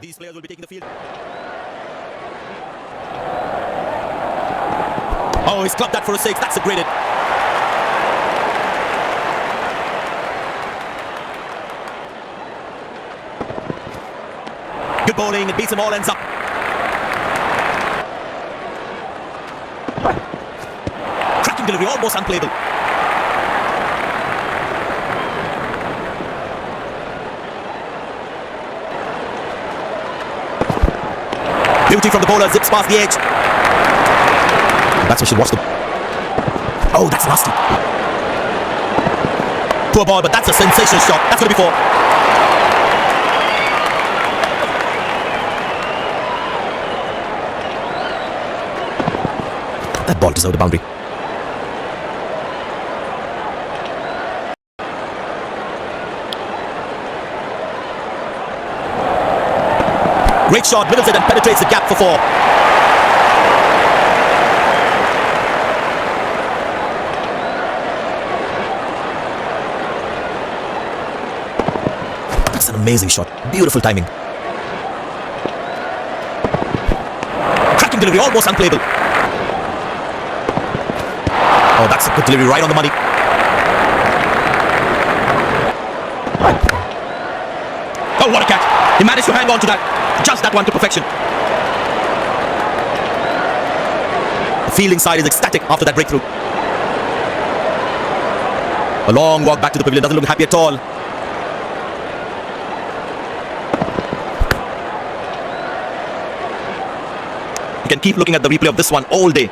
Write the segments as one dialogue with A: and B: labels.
A: These players will be taking the field. Oh, he's clubbed that for a six. That's a great hit. Good bowling. It beats him all ends up. Cracking delivery, almost unplayable. Beauty from the bowler, zips past the edge. Batsman should watch them. Oh, that's nasty. Poor ball, but that's a sensational shot. That's going to be four. That ball deserved a boundary. Great shot, middles it and penetrates the gap for four. That's an amazing shot. Beautiful timing. Cracking delivery, almost unplayable. Oh, that's a good delivery, right on the money. Oh, what a catch. He managed to hang on to that. Just that one to perfection. The fielding side is ecstatic after that breakthrough. A long walk back to the pavilion, doesn't look happy at all. You can keep looking at the replay of this one all day.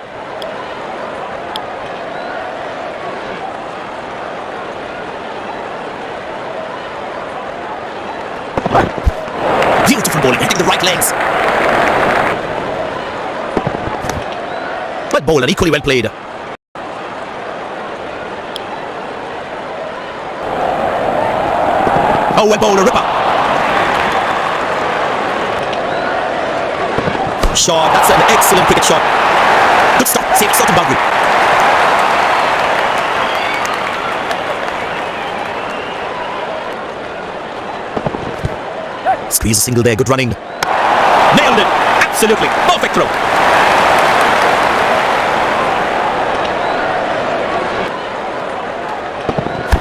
A: Beautiful bowling, hitting the right legs. But bowler equally well played. Oh, well bowler, ripper. Shot, that's an excellent cricket shot. Good stop, safe certain boundary. Squeeze a single there, good running. Nailed it, absolutely, perfect throw.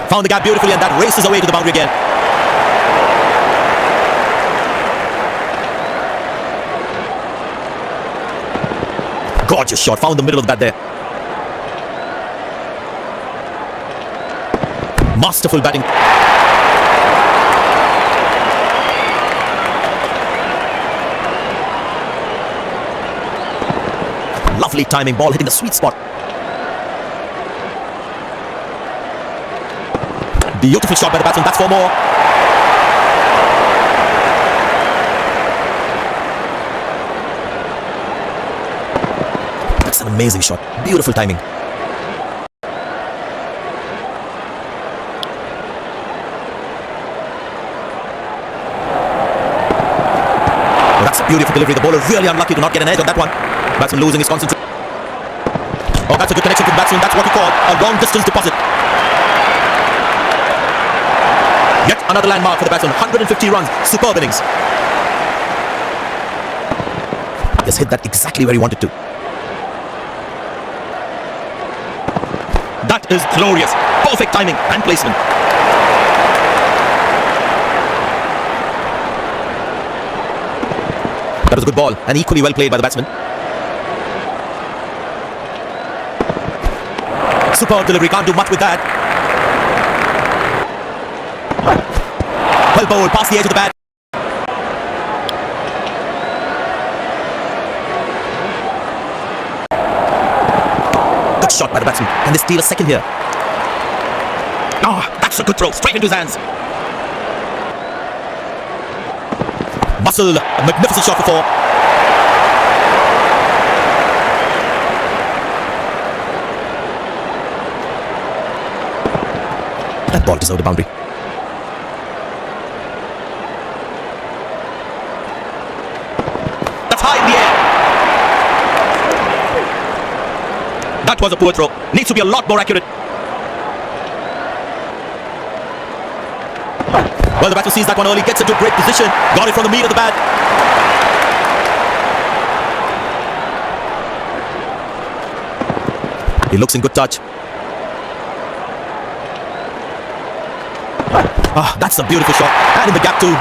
A: Found the gap beautifully and that races away to the boundary again. Gorgeous shot, found the middle of the bat there. Masterful batting. Lovely timing, ball hitting the sweet spot. Beautiful shot by the batsman, that's four more. That's an amazing shot, beautiful timing. Oh, that's a beautiful delivery, the bowler really unlucky to not get an edge on that one. Batsman losing his concentration. Oh, that's a good connection to the batsman. That's what we call a long distance deposit. Yet another landmark for the batsman. 150 runs. Superb innings. Just hit that exactly where he wanted to. That is glorious. Perfect timing and placement. That was a good ball and equally well played by the batsman. Superb delivery, can't do much with that. Well bowled, past the edge of the bat. Good shot by the batsman. Can they steal a second here? Ah, that's a good throw, straight into his hands. Muscle, a magnificent shot for four. That ball deserved a boundary. That's high in the air. That was a poor throw. Needs to be a lot more accurate. Well, the batsman sees that one early, gets into a great position, got it from the meat of the bat. He looks in good touch. Ah, that's a beautiful shot. And in the gap too.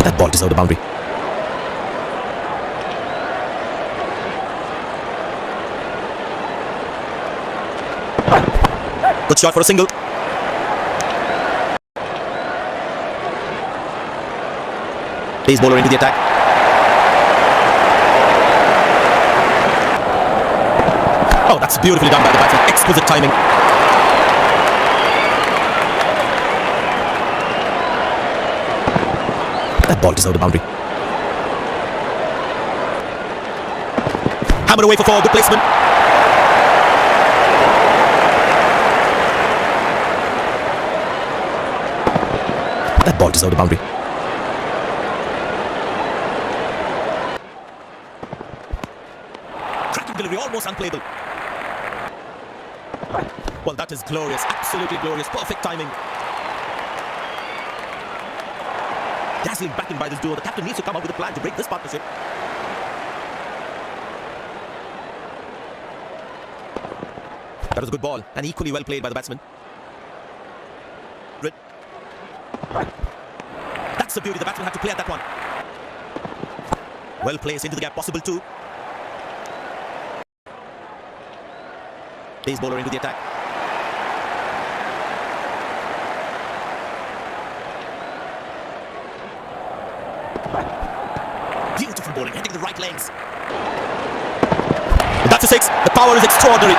A: That ball deserved a boundary. Good shot for a single. Pace bowler into the attack. Oh, that's beautifully done by the batsman. Exquisite timing. That ball deserved a boundary. Hammered away for four. Good placement. That ball deserved a boundary. Cracking delivery, almost unplayable. Well, that is glorious, absolutely glorious, perfect timing. Dazzling backing by this duo. The captain needs to come up with a plan to break this partnership. That was a good ball and equally well played by the batsman. That's the beauty. The batsman had to play at that one. Well placed into the gap, possible two. Pace bowler into the attack. Beautiful bowling, hitting the right legs. That's a six. The power is extraordinary.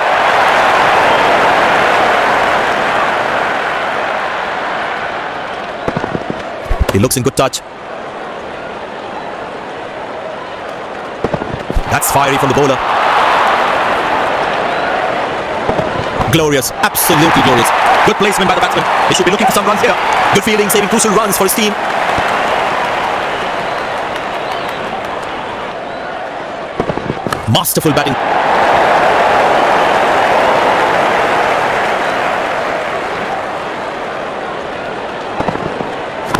A: He looks in good touch. That's fiery from the bowler. Glorious, absolutely glorious. Good placement by the batsman. They should be looking for some runs here. Good fielding, saving crucial runs for his team. Masterful batting.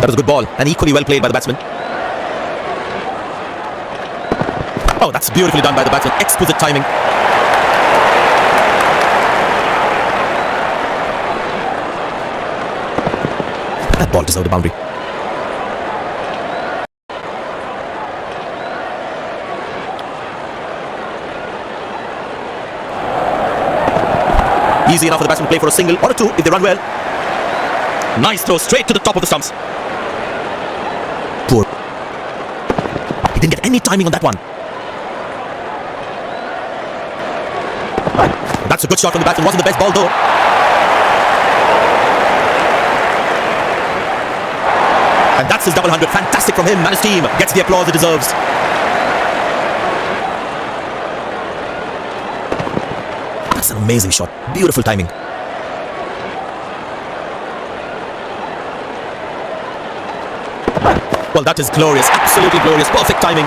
A: That was a good ball and equally well played by the batsman. Oh, that's beautifully done by the batsman. Exquisite timing. That ball deserved a boundary. Easy enough for the batsman to play for a single or a two if they run well. Nice throw straight to the top of the stumps. Poor. He didn't get any timing on that one. That's a good shot from the batsman. Wasn't the best ball though. And that's his double hundred. Fantastic from him and his team. Gets the applause it deserves. That's an amazing shot. Beautiful timing. Well, that is glorious. Absolutely glorious. Perfect timing.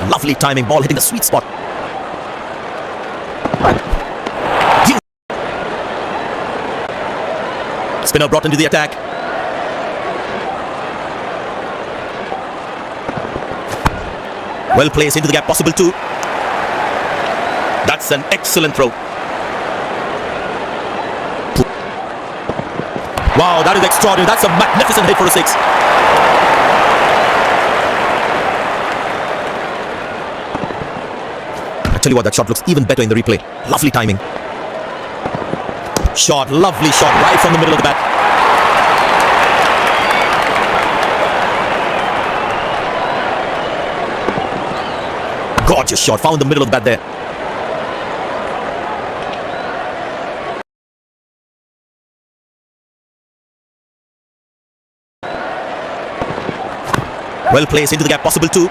A: Lovely timing. Ball hitting the sweet spot. Spinner brought into the attack. Well placed into the gap, possible two. That's an excellent throw. Wow, that is extraordinary. That's a magnificent hit for a six. I tell you what, that shot looks even better in the replay. Lovely timing. Shot, lovely shot, right from the middle of the bat. Gorgeous shot, found the middle of the bat there. Well placed into the gap, possible two.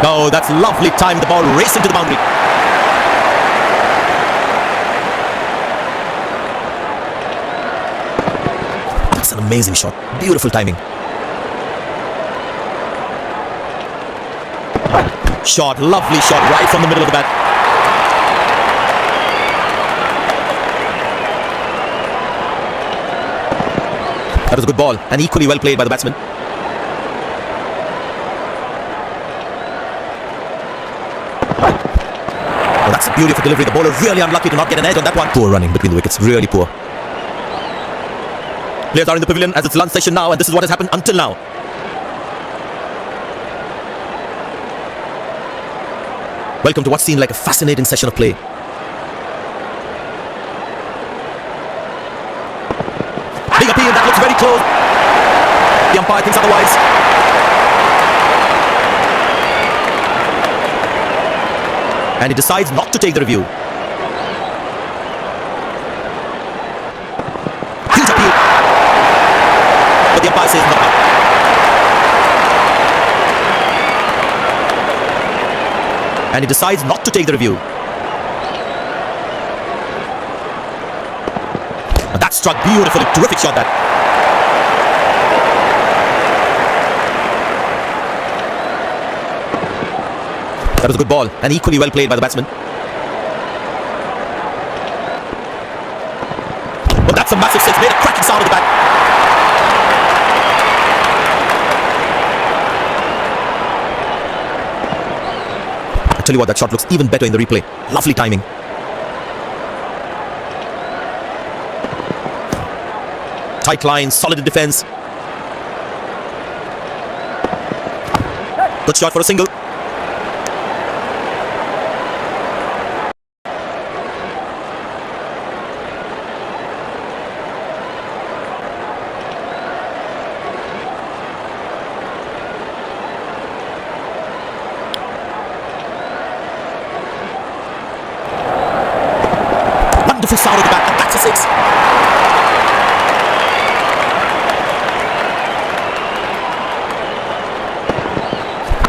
A: Oh, that's lovely time. The ball racing to the boundary. That's an amazing shot. Beautiful timing. Shot, lovely shot, right from the middle of the bat. That was a good ball, and equally well played by the batsman. Oh, that's a beautiful delivery. The bowler really unlucky to not get an edge on that one. Poor running between the wickets, really poor. Players are in the pavilion as it's lunch session now, and this is what has happened until now. Welcome to what seemed like a fascinating session of play. Big appeal, that looks very close. The umpire thinks otherwise. And he decides not to take the review. Huge appeal. But the umpire says no. And he decides not to take the review. And that struck beautifully. Terrific shot that. That was a good ball, and equally well played by the batsman. But that's a massive six. Made a cracking sound at the back. I tell you what, that shot looks even better in the replay. Lovely timing. Tight line, solid in defense. Good shot for a single. Wonderful sound at the back, and that's a six.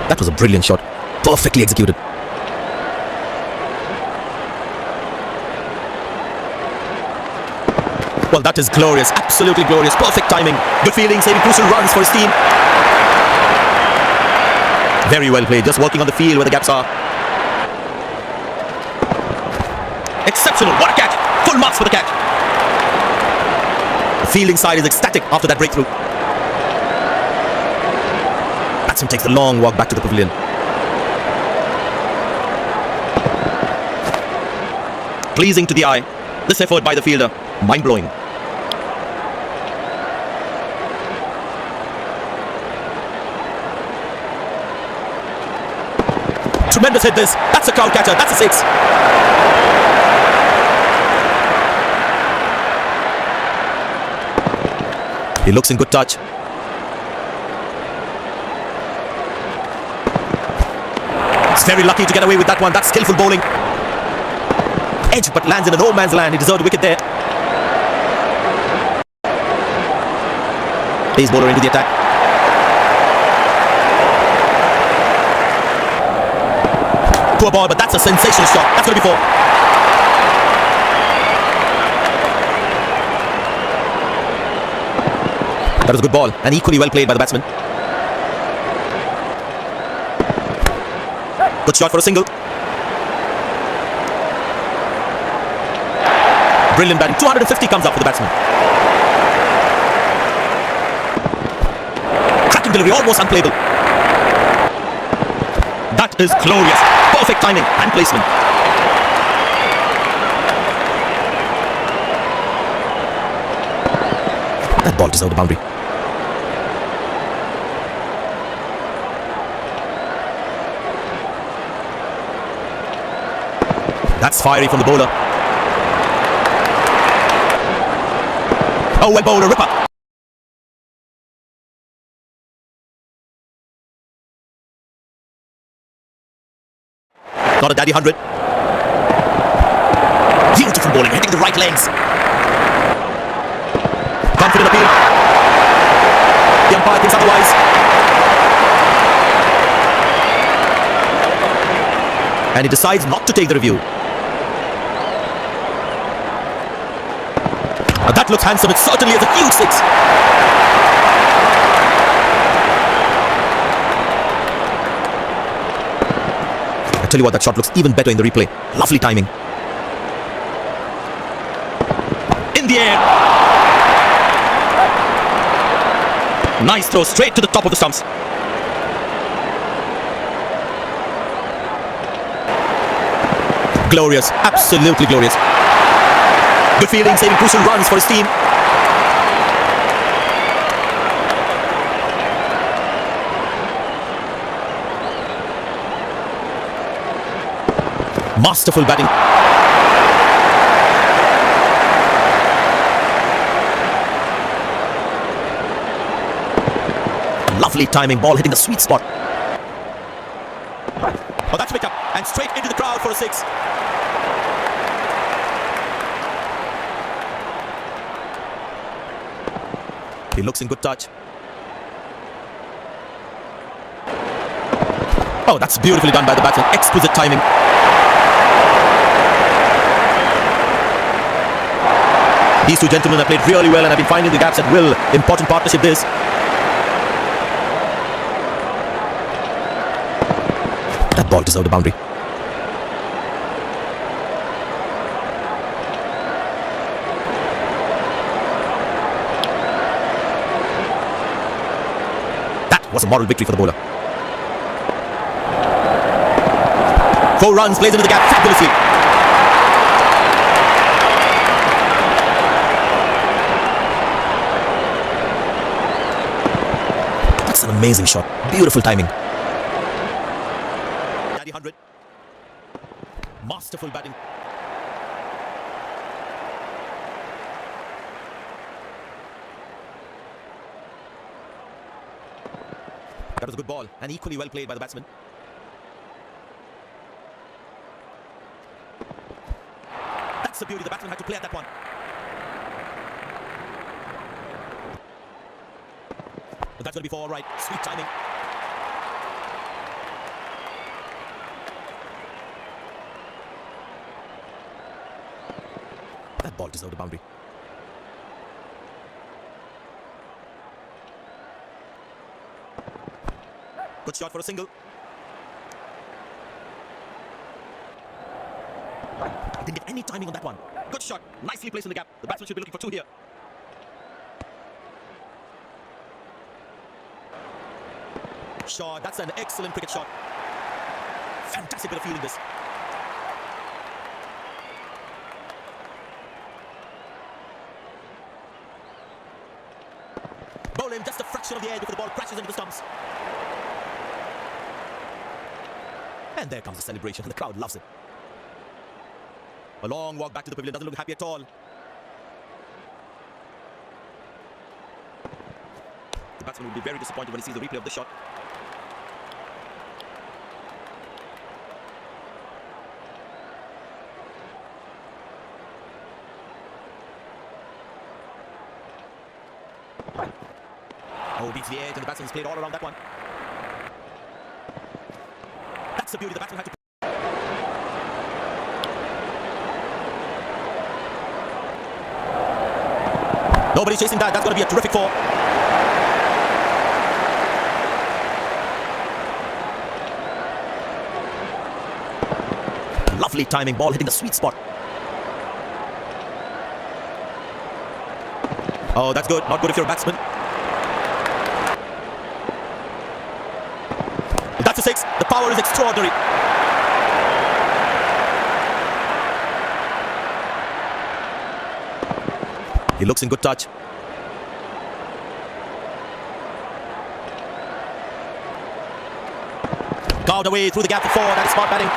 A: That was a brilliant shot. Perfectly executed. Well, that is glorious. Absolutely glorious. Perfect timing. Good fielding, saving crucial runs for his team. Very well played. Just working on the field where the gaps are. Exceptional. What a catch. Full marks for the catch. The fielding side is ecstatic after that breakthrough. Batsman takes the long walk back to the pavilion. Pleasing to the eye. This effort by the fielder, mind-blowing. Tremendous hit this. That's a crowd catcher. That's a six. He looks in good touch. He's very lucky to get away with that one. That's skillful bowling. Edge, but lands in a no man's land. He deserved a wicket there. Pace bowler into the attack. Poor ball, but that's a sensational shot. That's going to be four. That was a good ball, and equally well played by the batsman. Good shot for a single. Brilliant batting. 250 comes up for the batsman. Cracking delivery, almost unplayable. That is glorious. Perfect timing and placement. That ball deserved a boundary. That's fiery from the bowler. Oh, well bowled, a ripper. Not a daddy 100. Beautiful bowling, hitting the right legs. Confident appeal. The umpire thinks otherwise. And he decides not to take the review. That looks handsome. It certainly is a huge six. tell you what, that shot looks even better in the replay. Lovely timing. In the air. Nice throw straight to the top of the stumps. Glorious, absolutely glorious. Good feeling, saving crucial runs for his team. Masterful batting. Lovely timing, ball hitting the sweet spot. Oh, that's picked up and straight into the crowd for a 6. He looks in good touch. Oh, that's beautifully done by the batsman. Exquisite timing. These two gentlemen have played really well and have been finding the gaps at will. Important partnership this. That ball deserved a boundary. That was a moral victory for the bowler. 4 runs, plays into the gap fabulously. That's an amazing shot. Beautiful timing. 100. Masterful batting. That was a good ball and equally well played by the batsman. That's the beauty. The batsman had to play at that one. But that's going to be 4 all right. Sweet timing. That ball deserved a boundary. Good shot for a single. Didn't get any timing on that one. Good shot. Nicely placed in the gap. The batsman should be looking for 2 here. Shot. That's an excellent cricket shot. Fantastic bit of fielding this. Bowl him just a fraction of the edge before the ball crashes into the stumps. And there comes the celebration. The crowd loves it. A long walk back to the pavilion. Doesn't look happy at all. The batsman will be very disappointed when he sees the replay of the shot. Oh, beats the edge and the batsman's played all around that one. That's the beauty. The batsman had to... Nobody's chasing that. That's going to be a terrific 4. Lovely timing. Ball hitting the sweet spot. Oh, that's good. Not good if you're a batsman. That's a 6. The power is extraordinary. He looks in good touch. Carved away through the gap for 4. That is smart batting.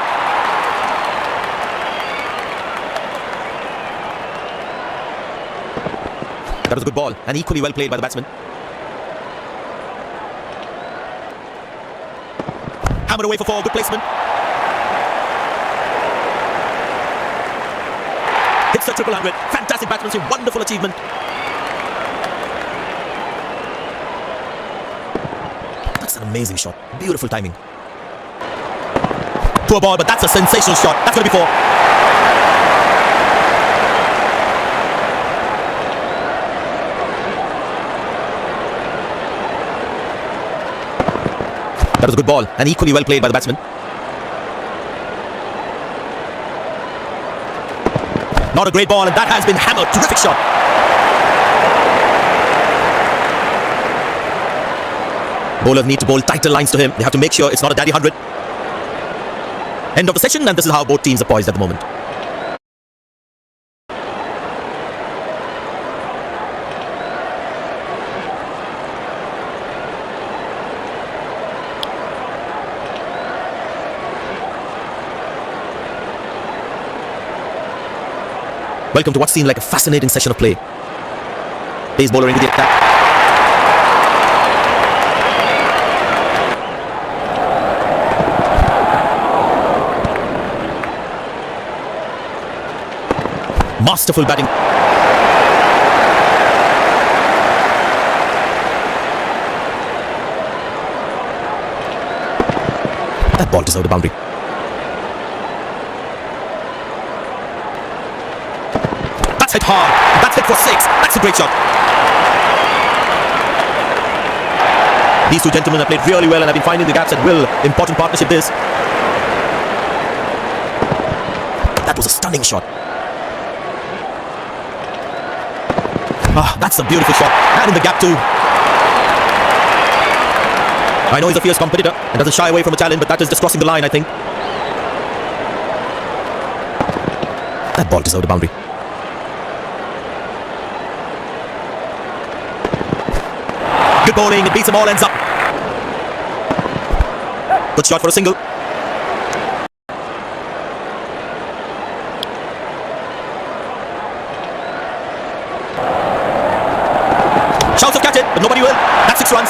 A: That was a good ball and equally well played by the batsman. Hammered away for 4. Good placement. Hits the triple 100. Fantastic batsmanship. Wonderful achievement. That's an amazing shot. Beautiful timing. Poor ball, but that's a sensational shot. That's going to be 4. That was a good ball and equally well played by the batsman. Not a great ball, and that has been hammered. Terrific shot. Bowlers need to bowl tighter lines to him. They have to make sure it's not a daddy 100. End of the session, and this is how both teams are poised at the moment. Welcome to what seemed like a fascinating session of play. Pace bowler into the attack. Masterful batting. That ball deserved a boundary. That's hit hard. That's hit for 6. That's a great shot. These two gentlemen have played really well and have been finding the gaps at will. Important partnership this. That was a stunning shot. That's a beautiful shot. And in the gap too. I know he's a fierce competitor and doesn't shy away from a challenge, but that is just crossing the line, I think. That ball deserved a boundary. Good bowling. It beats them all, ends up. Good shot for a single. Shouts of catch it, but nobody will. That's 6 runs.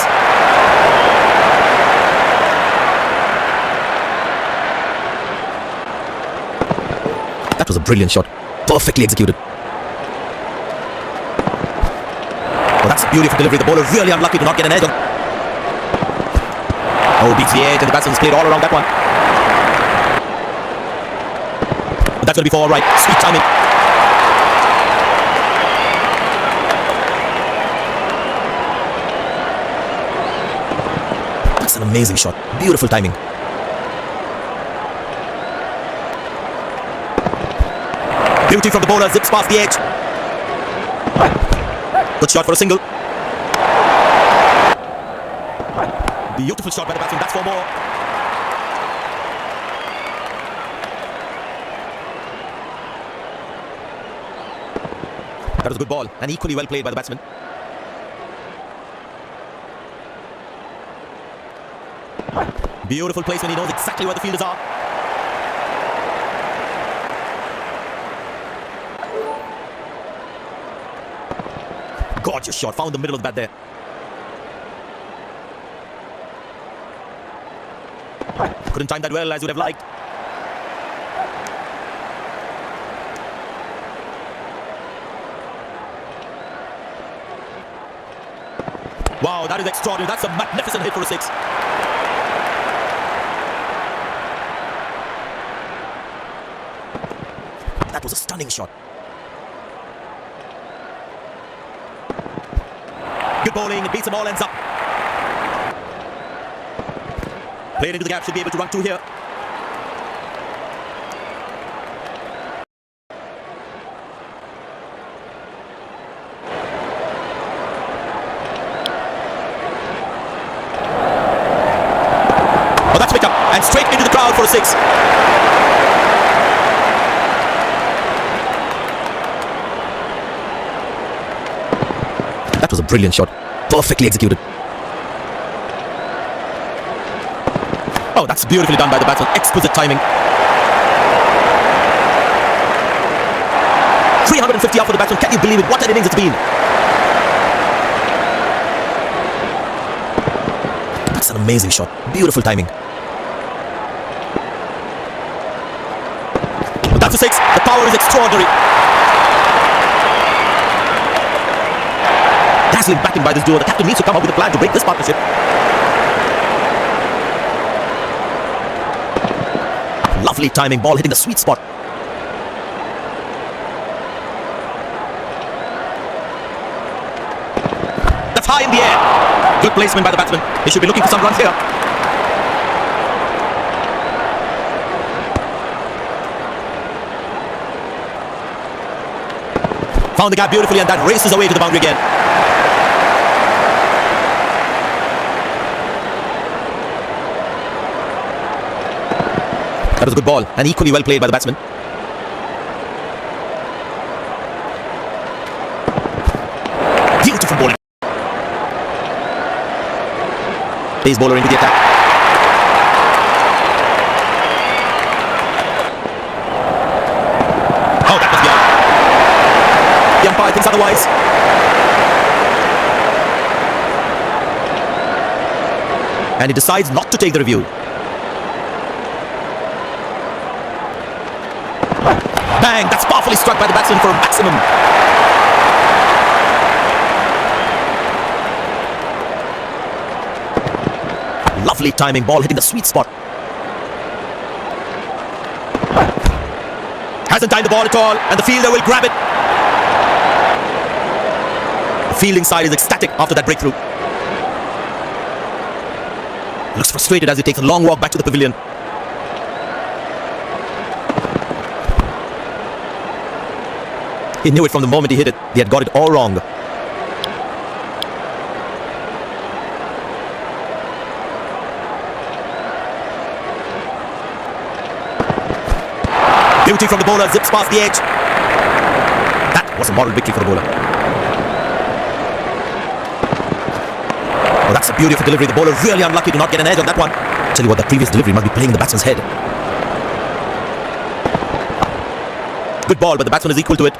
A: That was a brilliant shot. Perfectly executed. Oh, that's a beautiful delivery. The bowler really unlucky to not get an edge on. Oh, beats the edge and the batsman's played all around that one. But that's going to be 4 right. Sweet timing. An amazing shot. Beautiful timing. Beauty from the bowler. Zips past the edge. Good shot for a single. Beautiful shot by the batsman. That's 4 more. That was a good ball and equally well played by the batsman. Beautiful place when he knows exactly where the fielders are. Gorgeous shot. Found the middle of the bat there. Couldn't time that well as you would have liked. Wow, that is extraordinary. That's a magnificent hit for a 6. That was a stunning shot. Good bowling. It beats them all, ends up. Played into the gap. Should be able to run 2 here. Oh, that's picked up. And straight into the crowd for a 6. That was a brilliant shot. Perfectly executed. Oh, that's beautifully done by the batsman. Exquisite timing. 350 out for the batsman. Can you believe it? What an innings it's been. That's an amazing shot. Beautiful timing. But that's a 6. The power is extraordinary. Dazzling batting by this duo. The captain needs to come up with a plan to break this partnership. Lovely timing. Ball hitting the sweet spot. That's high in the air. Good placement by the batsman. He should be looking for some runs here. Found the gap beautifully, and that races away to the boundary again. That was a good ball, and equally well played by the batsman. Beautiful bowling. Pace bowler into the attack. Oh, that was the out. The umpire thinks otherwise. And he decides not to take the review. Bang! That's powerfully struck by the batsman for a maximum. Lovely timing, ball hitting the sweet spot. Hasn't timed the ball at all, and the fielder will grab it. The fielding side is ecstatic after that breakthrough. Looks frustrated as he takes a long walk back to the pavilion. He knew it from the moment he hit it. He had got it all wrong. Beauty from the bowler, zips past the edge. That was a moral victory for the bowler. Oh, that's a beautiful delivery. The bowler really unlucky to not get an edge on that one. Tell you what, that previous delivery must be playing the batsman's head. Good ball, but the batsman is equal to it.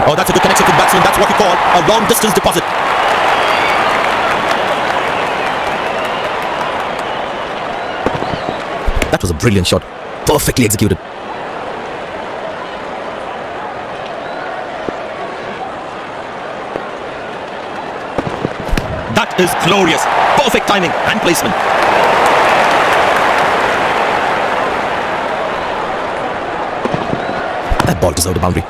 A: Oh, that's a good connection to the batsman. That's what we call a long distance deposit. That was a brilliant shot. Perfectly executed. That is glorious. Perfect timing and placement. That ball deserved a boundary.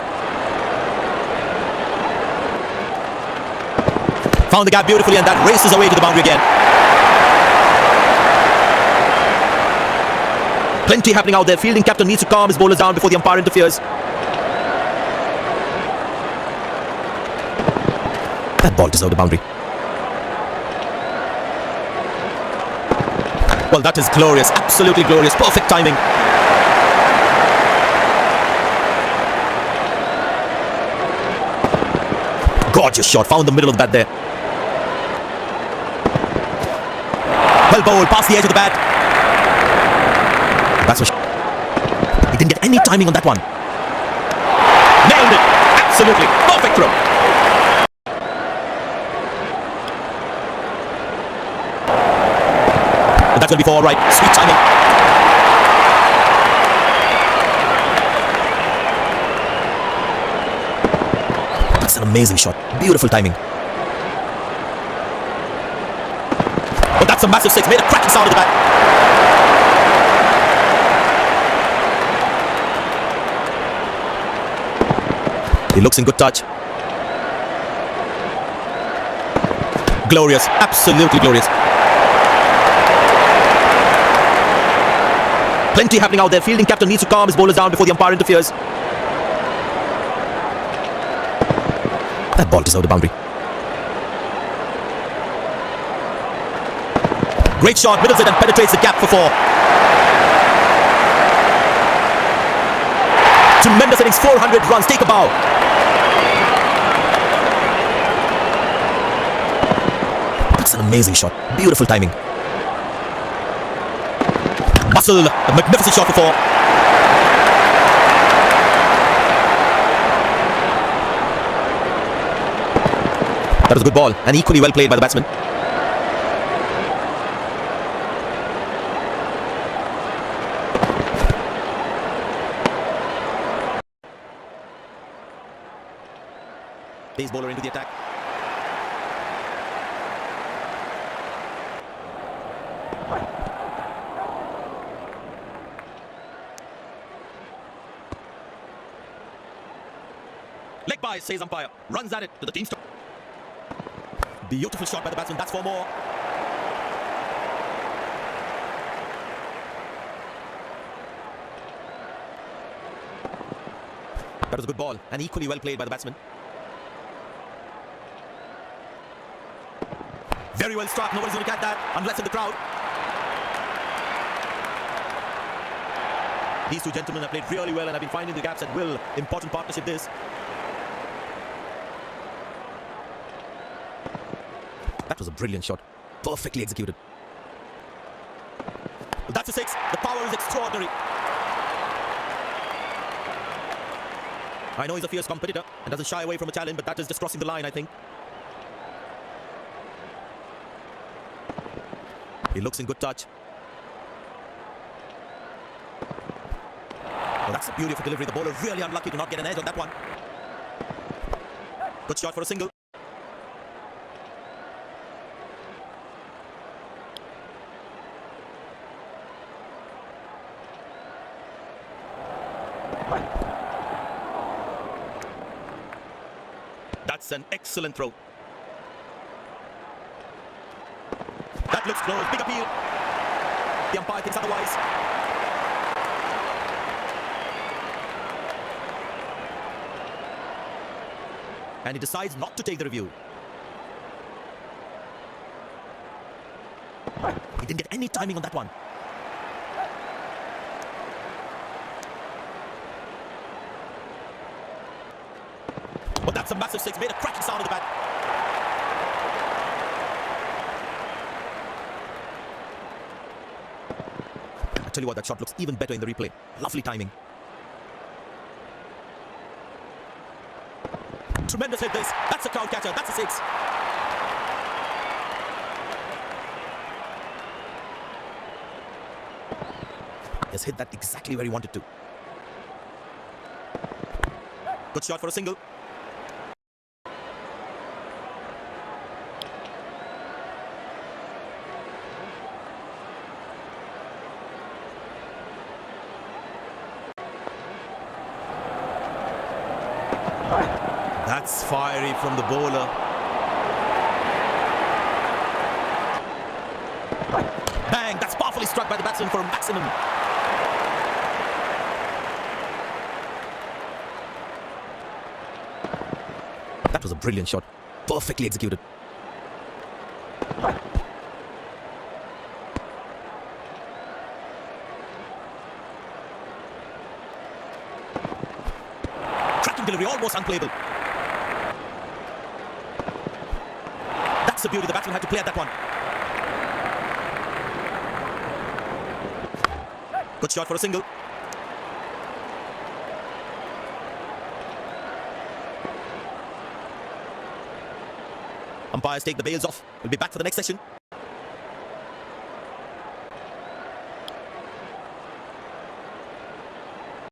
A: Found the gap beautifully, and that races away to the boundary again. Plenty happening out there. Fielding captain needs to calm his bowlers down before the umpire interferes. That ball deserved a boundary. Well, that is glorious. Absolutely glorious. Perfect timing. Gorgeous shot. Found the middle of the bat there. Well bowled, past the edge of the bat. He didn't get any timing on that one. Nailed it. Absolutely. Perfect throw. But that's going to be for all right. Sweet timing. That's an amazing shot. Beautiful timing. But that's a massive six. Made a cracking sound at the back. He looks in good touch. Glorious. Absolutely glorious. Plenty happening out there. Fielding captain needs to calm his bowlers down before the umpire interferes. That ball deserved a boundary. Great shot, middles it and penetrates the gap for four. Tremendous innings, 400 runs, take a bow. That's an amazing shot, beautiful timing. Muscle, a magnificent shot for four. That was a good ball and equally well played by the batsman. Pace bowler into the attack. Leg by, says umpire. Runs at it to the team stop. Beautiful shot by the batsman. That's 4 more. That was a good ball and equally well played by the batsman. Very well struck. Nobody's going to catch that unless in the crowd. These two gentlemen have played really well and have been finding the gaps at will. Important partnership this. That was a brilliant shot. Perfectly executed. That's a 6. The power is extraordinary. I know he's a fierce competitor and doesn't shy away from a challenge, but that is just crossing the line, I think. He looks in good touch. Oh, that's a beautiful delivery. The bowler really unlucky to not get an edge on that one. Good shot for a single. That's an excellent throw. That looks close. Big appeal. The umpire thinks otherwise. And he decides not to take the review. He didn't get any timing on that one. But that's a massive 6. Made a cracking sound of the bat. I tell you what, that shot looks even better in the replay. Lovely timing. Tremendous hit this. That's a crowd catcher. That's a 6. He's hit that exactly where he wanted to. Good shot for a single. That's fiery from the bowler. Bang! That's powerfully struck by the batsman for a maximum. That was a brilliant shot. Perfectly executed. Cracking delivery, almost unplayable. That's the beauty. The batsman had to play at that one. Good shot for a single. Umpires take the bails off. We'll be back for the next session.